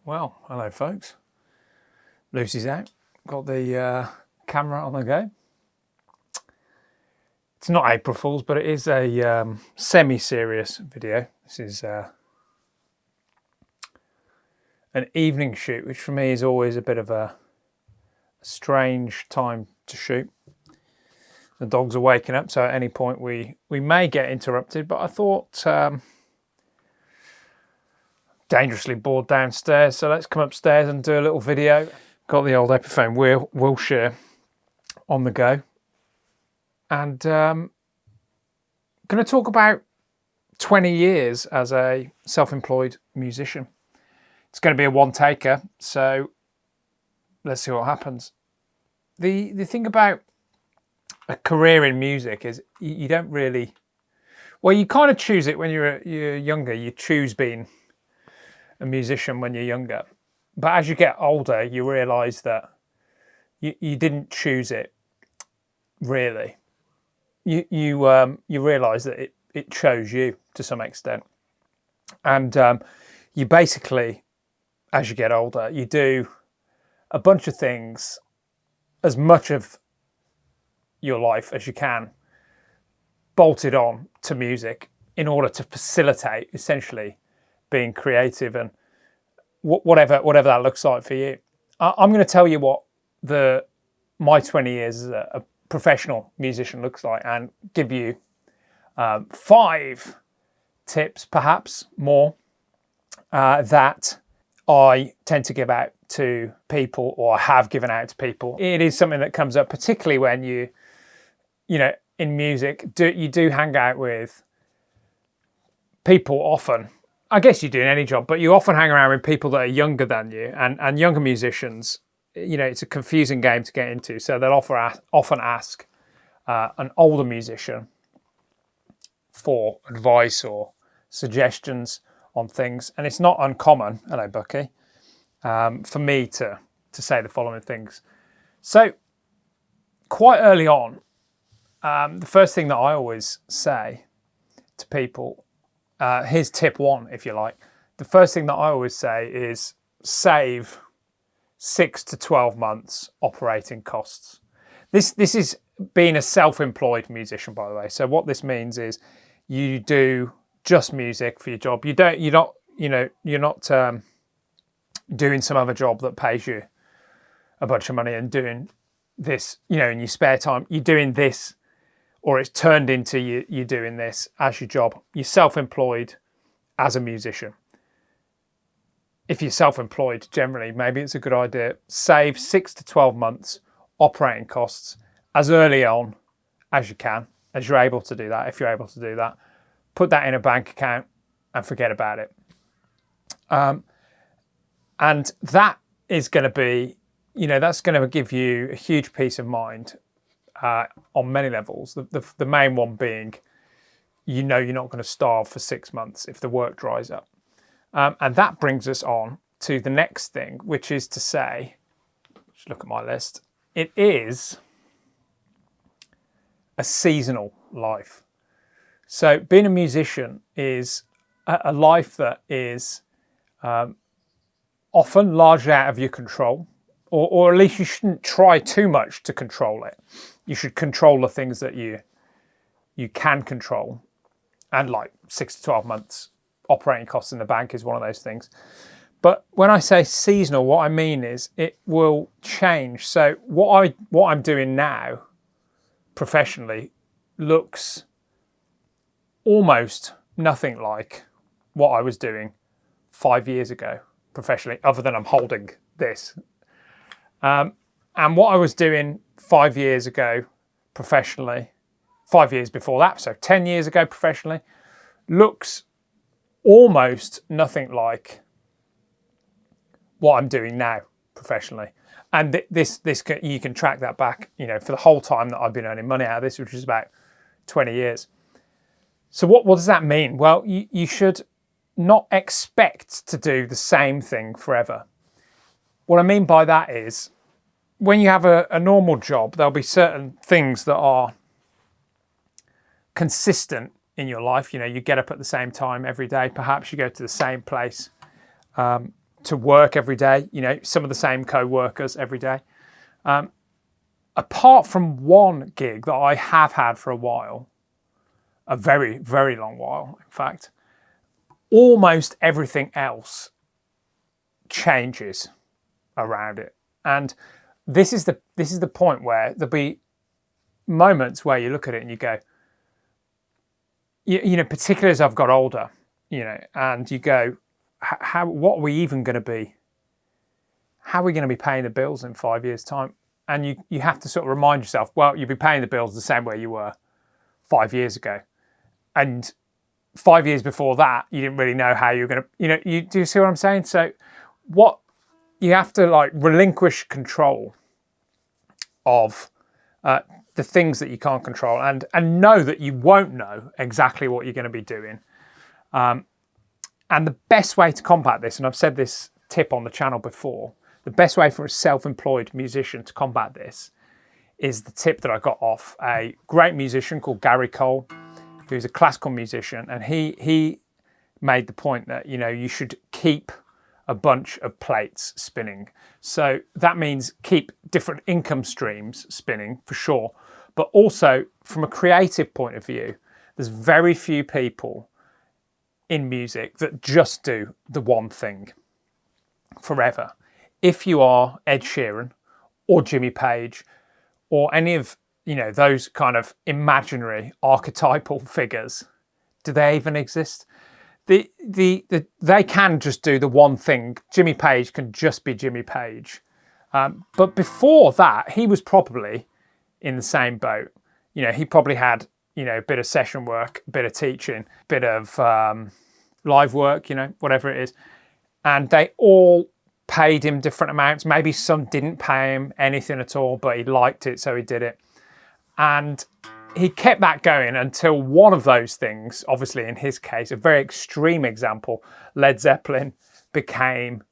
Well, hello folks. Lucy's out. Got the camera on the go. It's not April Fool's, but it is a semi-serious video. This is an evening shoot, which for me is always a bit of a strange time to shoot. The dogs are waking up, so at any point we may get interrupted, but I thought dangerously bored downstairs, so let's come upstairs and do a little video. Got the old Epiphone Wilshire on the go, and going to talk about 20 years as a self-employed musician. It's going to be a one-taker, so let's see what happens. The thing about a career in music is you don't really, well, you kind of choose it when you're younger. You choose being a musician when you're younger, but as you get older you realise that you didn't choose it really. You realise that it chose you to some extent, and you basically, as you get older, you do a bunch of things, as much of your life as you can, bolted on to music in order to facilitate essentially being creative and whatever that looks like for you. I'm going to tell you what my 20 years as a professional musician looks like, and give you 5 tips, perhaps more, that I tend to give out to people, or have given out to people. It is something that comes up, particularly when you know, in music, you do hang out with people often. I guess you do in any job, but you often hang around with people that are younger than you, and younger musicians, you know, it's a confusing game to get into. So they'll often ask an older musician for advice or suggestions on things. And it's not uncommon, hello Bucky, for me to say the following things. So quite early on, the first thing that I always say to people, here's tip one, if you like. The first thing that I always say is save 6 to 12 months operating costs. This is being a self-employed musician, by the way. So what this means is you do just music for your job. You're not doing some other job that pays you a bunch of money and doing this, you know, in your spare time. You're doing this, or it's turned into you doing this as your job. You're self-employed as a musician. If you're self-employed, generally, maybe it's a good idea. Save 6 to 12 months operating costs as early on as you can, as you're able to do that. If you're able to do that, put that in a bank account and forget about it. And that is going to be, you know, that's going to give you a huge peace of mind on many levels. The main one being, you know, you're not going to starve for 6 months if the work dries up. And that brings us on to the next thing, which is to say, just look at my list, it is a seasonal life. So being a musician is a life that is often largely out of your control, or at least you shouldn't try too much to control it. You should control the things that you can control, and like 6 to 12 months operating costs in the bank is one of those things. But when I say seasonal, what I mean is it will change. So what I'm doing now professionally looks almost nothing like what I was doing 5 years ago professionally, other than I'm holding this. And what I was doing 5 years ago professionally, 5 years before that, so 10 years ago professionally, looks almost nothing like what I'm doing now professionally. And this you can track that back, you know, for the whole time that I've been earning money out of this, which is about 20 years. So what does that mean? Well, you should not expect to do the same thing forever. What I mean by that is, when you have a normal job, there'll be certain things that are consistent in your life. You know, you get up at the same time every day. Perhaps you go to the same place to work every day. You know, some of the same co-workers every day. Apart from one gig that I have had for a while, a very, very long while, in fact, almost everything else changes around it. And this is the point where there'll be moments where you look at it and you go, you know, particularly as I've got older, you know, and you go, what are we even going to be? How are we going to be paying the bills in 5 years' time? And you have to sort of remind yourself, well, you'll be paying the bills the same way you were 5 years ago. And 5 years before that, you didn't really know how you were going to, you know, do you see what I'm saying? So what you have to, like, relinquish control of the things that you can't control, and know that you won't know exactly what you're going to be doing. And the best way to combat this, and I've said this tip on the channel before, the best way for a self-employed musician to combat this is the tip that I got off a great musician called Gary Cole, who's a classical musician, and he made the point that, you know, you should keep a bunch of plates spinning. So that means keep different income streams spinning, for sure. But also, from a creative point of view, there's very few people in music that just do the one thing forever. If you are Ed Sheeran or Jimmy Page or any of, you know, those kind of imaginary archetypal figures, do they even exist? they can just do the one thing. Jimmy Page can just be Jimmy Page. But before that, he was probably in the same boat. You know, he probably had, you know, a bit of session work, a bit of teaching, a bit of live work, you know, whatever it is. And they all paid him different amounts. Maybe some didn't pay him anything at all, but he liked it, so he did it. And he kept that going until one of those things, obviously in his case, a very extreme example, Led Zeppelin became,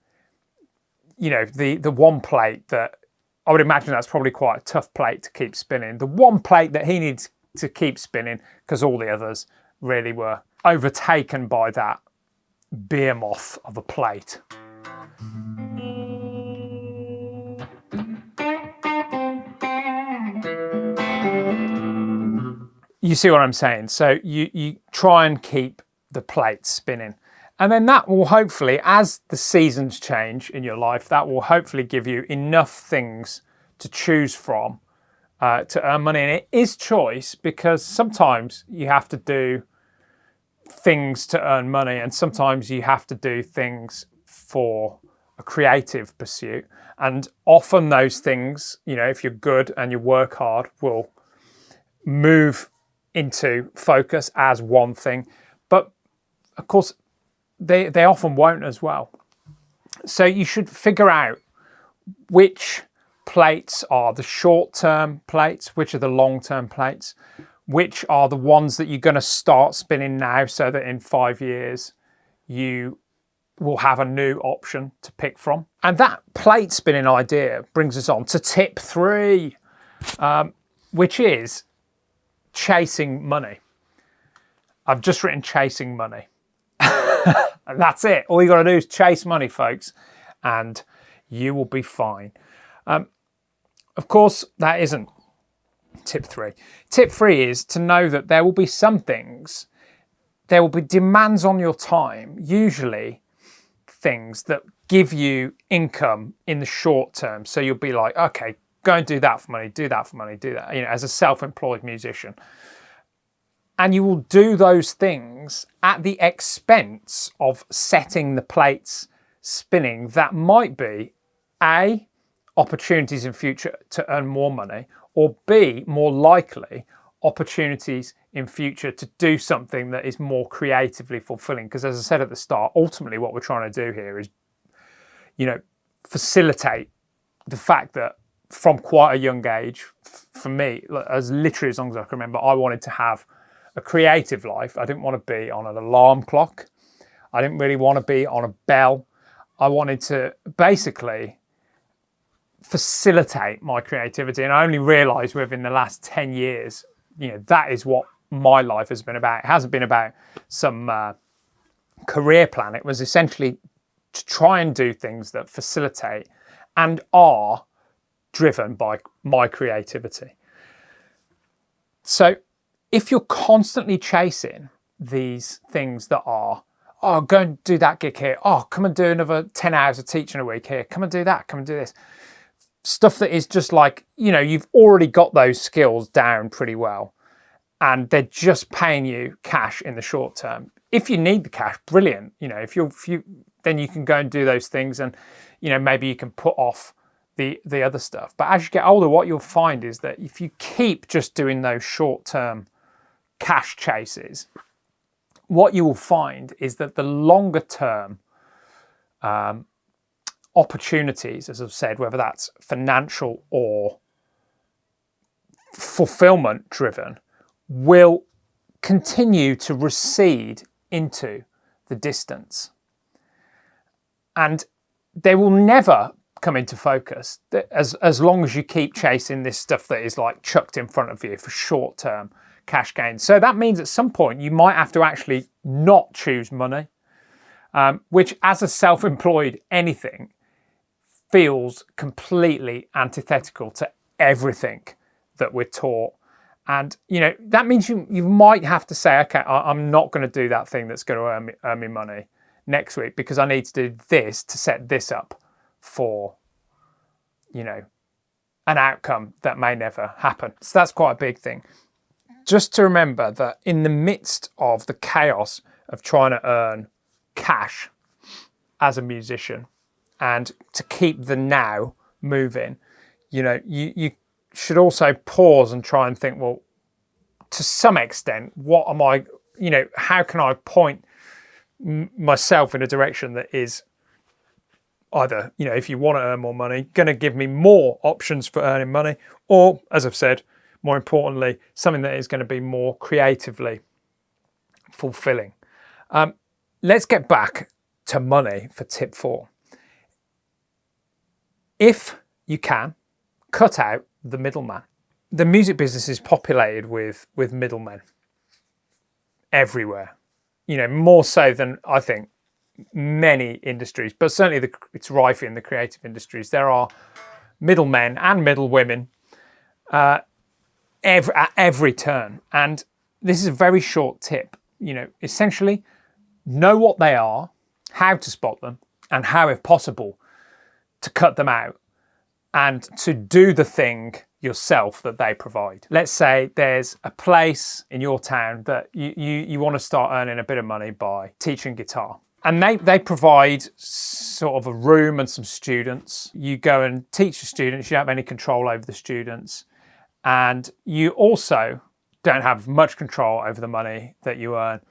you know, the one plate that I would imagine that's probably quite a tough plate to keep spinning. The one plate that he needs to keep spinning because all the others really were overtaken by that behemoth of a plate. You see what I'm saying? So you try and keep the plate spinning. And then that will hopefully, as the seasons change in your life, that will hopefully give you enough things to choose from to earn money. And it is choice, because sometimes you have to do things to earn money, and sometimes you have to do things for a creative pursuit. And often those things, you know, if you're good and you work hard, will move into focus as one thing. But of course, they often won't as well. So you should figure out which plates are the short-term plates, which are the long-term plates, which are the ones that you're going to start spinning now, so that in 5 years you will have a new option to pick from. And that plate spinning idea brings us on to tip 3, which is chasing money. I've just written chasing money. And that's it. All you got to do is chase money, folks, and you will be fine. Of course, that isn't tip 3. Tip 3 is to know that there will be some things, there will be demands on your time, usually things that give you income in the short term. So you'll be like, okay, go and do that for money, do that for money, do that, you know, as a self-employed musician. And you will do those things at the expense of setting the plates spinning that might be A, opportunities in future to earn more money, or B, more likely, opportunities in future to do something that is more creatively fulfilling. Because as I said at the start, ultimately what we're trying to do here is, you know, facilitate the fact that from quite a young age, for me, as literally as long as I can remember, I wanted to have a creative life. I didn't want to be on an alarm clock. I didn't really want to be on a bell. I wanted to basically facilitate my creativity. And I only realized within the last 10 years, you know, that is what my life has been about. It hasn't been about some career plan. It was essentially to try and do things that facilitate and are driven by my creativity. So if you're constantly chasing these things that are, oh, go and do that gig here. Oh, come and do another 10 hours of teaching a week here. Come and do that. Come and do this. Stuff that is just like, you know, you've already got those skills down pretty well, and they're just paying you cash in the short term. If you need the cash, brilliant. You know, if you then you can go and do those things, and, you know, maybe you can put off the other stuff. But as you get older, what you'll find is that if you keep just doing those short-term cash chases, what you will find is that the longer term opportunities, as I've said, whether that's financial or fulfillment driven, will continue to recede into the distance. And they will never come into focus as long as you keep chasing this stuff that is like chucked in front of you for short-term cash gains. So that means at some point you might have to actually not choose money, which as a self-employed anything feels completely antithetical to everything that we're taught. And, you know, that means you might have to say, okay, I'm not going to do that thing that's going to earn me money next week, because I need to do this to set this up for, you know, an outcome that may never happen. So that's quite a big thing. Just to remember that in the midst of the chaos of trying to earn cash as a musician and to keep the now moving, you know, you should also pause and try and think, well, to some extent, what am I, you know, how can I point myself in a direction that is either, you know, if you want to earn more money, going to give me more options for earning money, or, as I've said, more importantly, something that is going to be more creatively fulfilling. Let's get back to money for tip 4. If you can, cut out the middleman. The music business is populated with middlemen everywhere, you know, more so than I think many industries, but certainly it's rife in the creative industries. There are middlemen and middlewomen at every turn. And this is a very short tip, you know, essentially know what they are, how to spot them, and how, if possible, to cut them out and to do the thing yourself that they provide. Let's say there's a place in your town that you want to start earning a bit of money by teaching guitar. And they provide sort of a room and some students. You go and teach the students, you don't have any control over the students. And you also don't have much control over the money that you earn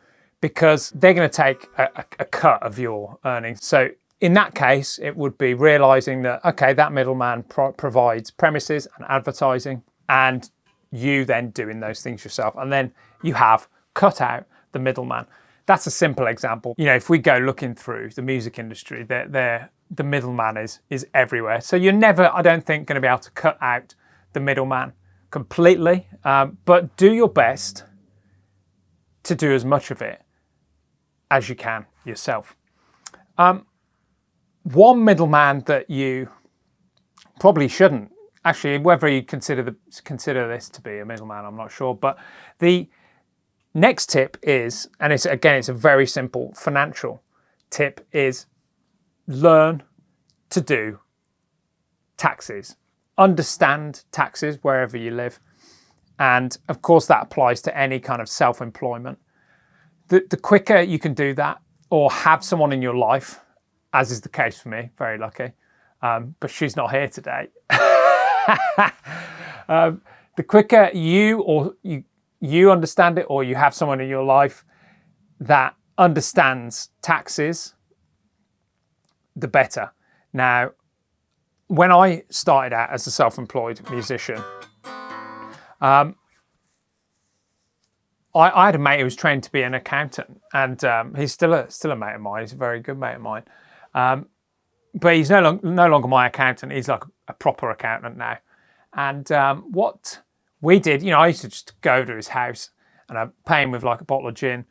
because they're going to take a cut of your earnings. So in that case, it would be realizing that, okay, that middleman provides premises and advertising, and you then doing those things yourself. And then you have cut out the middleman. That's a simple example. You know, if we go looking through the music industry, the middleman is everywhere. So you're never, I don't think, going to be able to cut out the middleman completely, but do your best to do as much of it as you can yourself. One middleman that you probably shouldn't, actually, whether you consider this to be a middleman, I'm not sure, but the next tip is, and it's a very simple financial tip, is learn to do taxes. Understand taxes wherever you live. And of course that applies to any kind of self-employment. The quicker you can do that, or have someone in your life, as is the case for me, very lucky, but she's not here today. The quicker you understand it, or you have someone in your life that understands taxes, the better. Now, when I started out as a self-employed musician, I had a mate who was trained to be an accountant, and he's still a mate of mine. He's a very good mate of mine, but he's no longer my accountant. He's like a proper accountant now. And what we did, you know, I used to just go to his house and I'd pay him with like a bottle of gin,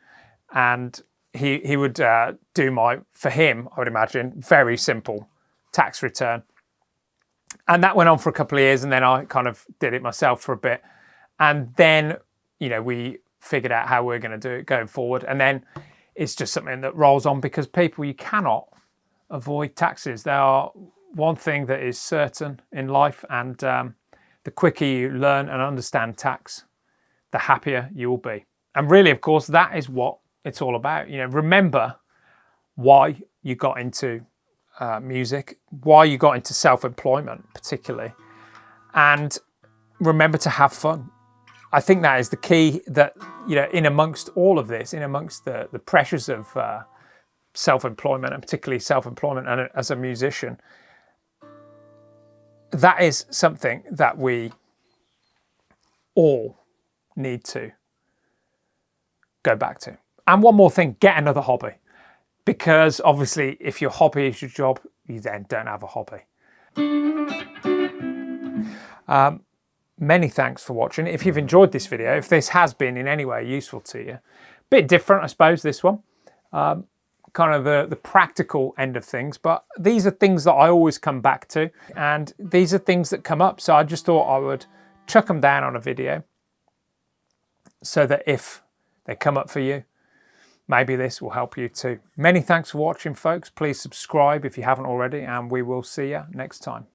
and he would do for him, I would imagine, very simple tax return. And that went on for a couple of years, and then I kind of did it myself for a bit. And then, you know, we figured out how we're going to do it going forward. And then it's just something that rolls on, because people, you cannot avoid taxes. They are one thing that is certain in life. And the quicker you learn and understand tax, the happier you will be. And really, of course, that is what it's all about. You know, remember why you got into music, why you got into self-employment particularly, and remember to have fun. I think that is the key, that, you know, in amongst all of this, in amongst the pressures of self-employment, and particularly self-employment and as a musician, that is something that we all need to go back to. And one more thing, get another hobby. Because obviously, if your hobby is your job, you then don't have a hobby. Many thanks for watching. If you've enjoyed this video, if this has been in any way useful to you, bit different, I suppose, this one, kind of the practical end of things, but these are things that I always come back to, and these are things that come up. So I just thought I would chuck them down on a video so that if they come up for you, maybe this will help you too. Many thanks for watching, folks. Please subscribe if you haven't already, and we will see you next time.